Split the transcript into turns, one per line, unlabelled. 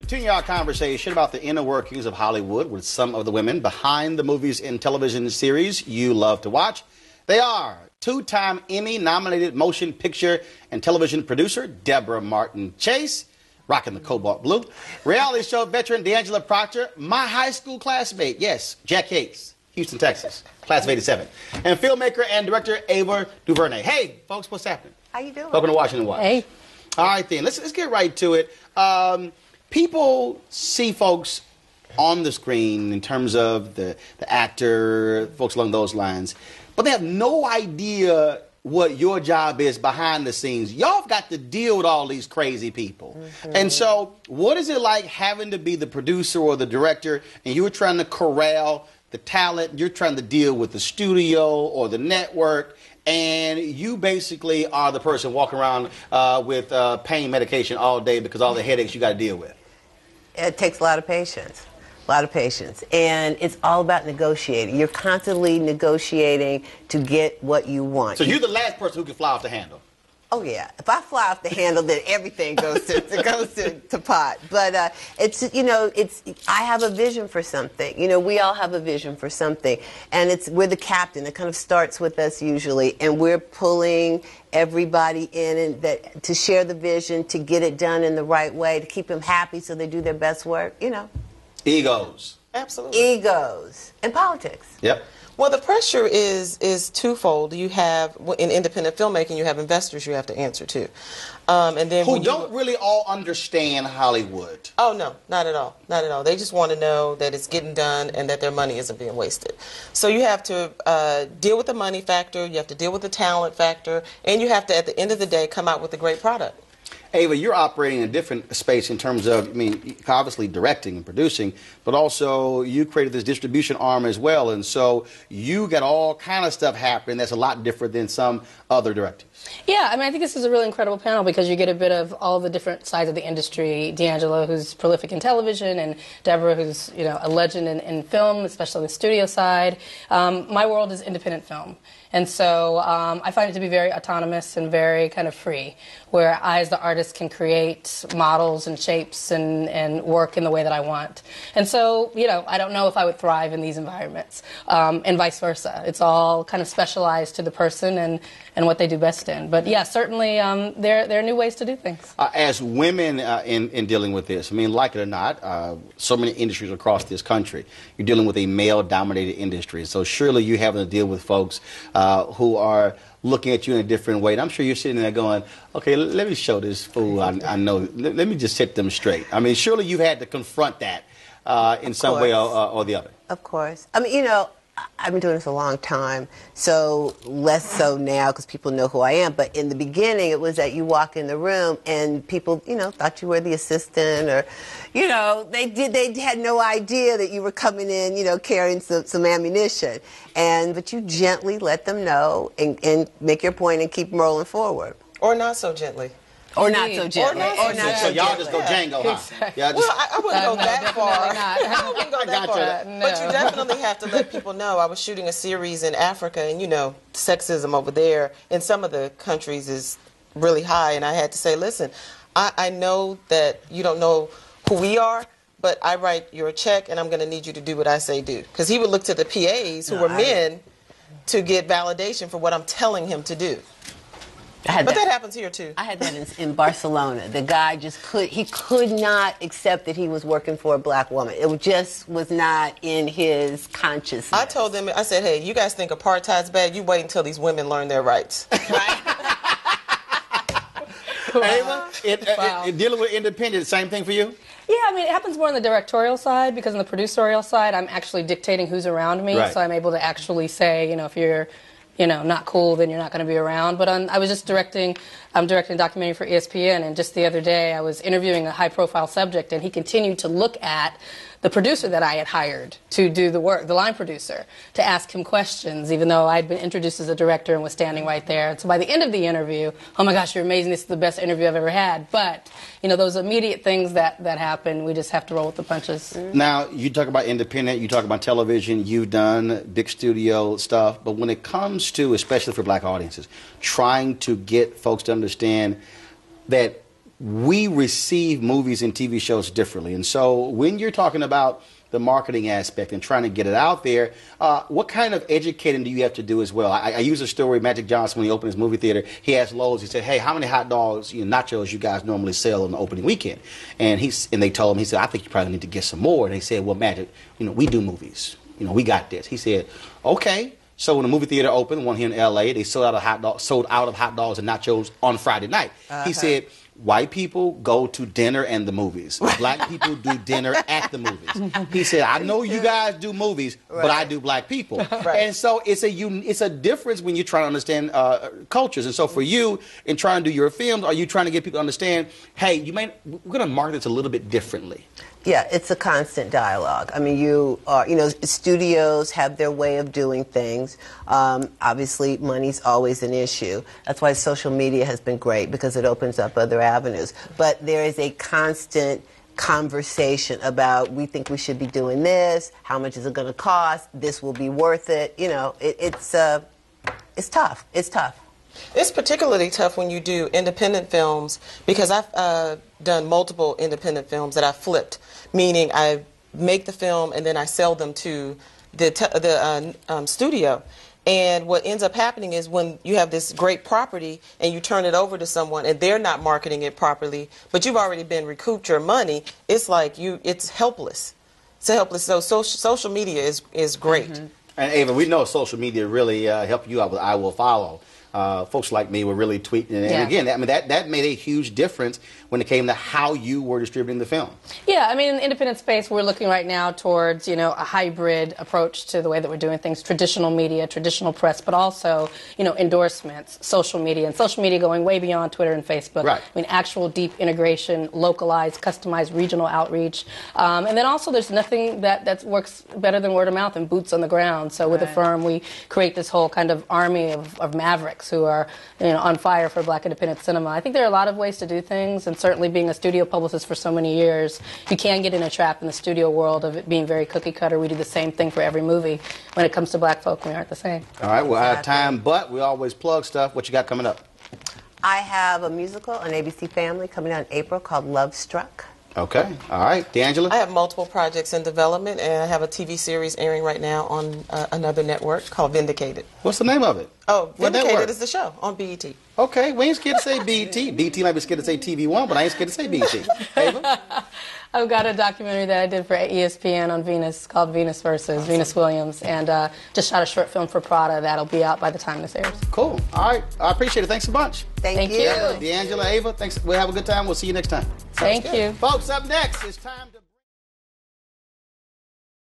Continue our conversation about the inner workings of Hollywood with some of the women behind the movies and television series you love to watch. They are two-time Emmy-nominated motion picture and television producer Debra Martin Chase, rocking the cobalt blue, reality show veteran D'Angela Proctor, my high school classmate, yes, Jack Yates, Houston, Texas, class of '87, and filmmaker and director Ava Duvernay. Hey, folks, what's happening?
How you doing?
Welcome to Washington Watch.
Hey.
All right, then, let's get right to it. People see folks on the screen in terms of the actor, folks along those lines, but they have no idea what your job is behind the scenes. Y'all have got to deal with all these crazy people. And so what is it like having to be the producer or the director, and you're trying to corral the talent, you're trying to deal with the studio or the network, and you basically are the person walking around with pain medication all day because all the headaches you got to deal with?
It takes a lot of patience. A lot of patience. And it's all about negotiating. You're constantly negotiating to get what you want.
So you're the last person who can fly off the handle.
Oh, yeah. If I fly off the handle, then everything goes to pot. But it's, you know, I have a vision for something. You know, we all have a vision for something. And we're the captain. It kind of starts with us usually. And we're pulling everybody in to share the vision, to get it done in the right way, to keep them happy so they do their best work, you know.
Egos.
Absolutely.
Egos. And politics.
Yep.
Well, the pressure is twofold. You have, in independent filmmaking, you have investors you have to answer to. And then
who don't really all understand Hollywood.
Oh, no, not at all. Not at all. They just want to know that it's getting done and that their money isn't being wasted. So you have to deal with the money factor, you have to deal with the talent factor, and you have to, at the end of the day, come out with a great product.
Ava, you're operating in a different space in terms of, I mean, obviously directing and producing, but also you created this distribution arm as well, and so you got all kind of stuff happening that's a lot different than some other directors.
Yeah, I mean, I think this is a really incredible panel because you get a bit of all the different sides of the industry. D'Angela, who's prolific in television, and Debra, who's, you know, a legend in film, especially the studio side. My world is independent film. And so I find it to be very autonomous and very kind of free, where I, as the artist, can create models and shapes and work in the way that I want. And so, you know, I don't know if I would thrive in these environments, and vice versa. It's all kind of specialized to the person and what they do best in. But yeah, certainly there are new ways to do things.
As women in dealing with this, I mean, like it or not, so many industries across this country, you're dealing with a male-dominated industry. So surely you're having to deal with folks who are looking at you in a different way. And I'm sure you're sitting there going, okay, let me show this fool I know. Let me just set them straight. I mean, surely you've had to confront that in some way or the other.
Of course. I mean, you know, I've been doing this a long time, so less so now because people know who I am. But in the beginning, it was that you walk in the room and people, you know, thought you were the assistant, or, you know, they had no idea that you were coming in, you know, carrying some ammunition. But you gently let them know and make your point and keep rolling forward.
Or not so gently.
Or not so gently.
So y'all just go Django, huh?
Exactly.
Well,
I wouldn't go that far. I wouldn't go that far.
No.
But you definitely have to let people know. I was shooting a series in Africa, and you know, sexism over there in some of the countries is really high. And I had to say, listen, I know that you don't know who we are, but I write your check, and I'm going to need you to do what I say do. Because he would look to the PAs, who were men, to get validation for what I'm telling him to do. But that happens here too.
I had that in Barcelona. The guy just could not accept that he was working for a black woman. It just was not in his consciousness.
I told them, I said, hey, you guys think apartheid's bad? You wait until these women learn their rights.
Ava, dealing with independent, same thing for you?
Yeah, I mean, it happens more on the directorial side because on the producerial side, I'm actually dictating who's around me. Right. So I'm able to actually say, you know, if you're, you know, not cool, then you're not going to be around. But I was just directing a documentary for ESPN, and just the other day I was interviewing a high-profile subject, and he continued to look at the producer that I had hired to do the work, the line producer, to ask him questions, even though I'd been introduced as a director and was standing right there. And so by the end of the interview, oh my gosh, you're amazing, this is the best interview I've ever had. But, you know, those immediate things that happen, we just have to roll with the punches.
Now, you talk about independent, you talk about television, you've done big studio stuff, but when it comes to, especially for black audiences, trying to get folks to understand that we receive movies and TV shows differently. And so when you're talking about the marketing aspect and trying to get it out there, what kind of educating do you have to do as well? I use a story, Magic Johnson, when he opened his movie theater, he asked Lowe's, he said, hey, how many hot dogs, nachos you guys normally sell on the opening weekend? And they told him, he said, I think you probably need to get some more. And they said, well, Magic, we do movies. We got this. He said, okay. So when the movie theater opened, one here in L.A., they sold out of hot dogs and nachos on Friday night. He said, white people go to dinner and the movies. Black people do dinner at the movies. He said, I know you guys do movies, but I do black people. And so it's a difference when you're trying to understand cultures. And so for you, in trying to do your films, are you trying to get people to understand, hey, we're going to market this a little bit differently?
Yeah, it's a constant dialogue. I mean, studios have their way of doing things. Obviously, money's always an issue. That's why social media has been great, because it opens up other avenues. But there is a constant conversation about, we think we should be doing this, how much is it going to cost, this will be worth it. It's tough. It's tough.
It's particularly tough when you do independent films, because I've done multiple independent films that I've flipped, meaning I make the film and then I sell them to the studio. And what ends up happening is when you have this great property and you turn it over to someone and they're not marketing it properly, but you've already been recouped your money, it's like it's helpless. It's helpless. So social media is great.
Mm-hmm. And Ava, we know social media really helped you out with I Will Follow. Folks like me were really tweeting, and again, that made a huge difference when it came to how you were distributing the film.
Yeah, I mean, in the independent space, we're looking right now towards, a hybrid approach to the way that we're doing things, traditional media, traditional press, but also, endorsements, social media, and social media going way beyond Twitter and Facebook.
Right.
I mean, actual deep integration, localized, customized regional outreach. And then also there's nothing that works better than word of mouth and boots on the ground. So with the firm, we create this whole kind of army of mavericks who are on fire for Black independent cinema. I think there are a lot of ways to do things, and certainly being a studio publicist for so many years, you can get in a trap in the studio world of it being very cookie cutter. We do the same thing for every movie. When it comes to black folk, we aren't the same.
All right, we're out of time, but we always plug stuff. What you got coming up?
I have a musical on ABC Family coming out in April called Love Struck.
Okay. All right. D'Angela?
I have multiple projects in development, and I have a TV series airing right now on another network called Vindicated.
What's the name of it?
Oh, Vindicated is the show on BET.
Okay. We ain't scared to say BET. BET might be scared to say TV1, but I ain't scared to say BET. Ava?
I've got a documentary that I did for ESPN on Venus called Venus Versus Venus Williams, and just shot a short film for Prada that'll be out by the time this airs.
Cool. All right. I appreciate it. Thanks a bunch.
Thank you.
D'Angela, Ava, thanks. We'll have a good time. We'll see you next time.
Thank you.
Folks, up next, it's time to...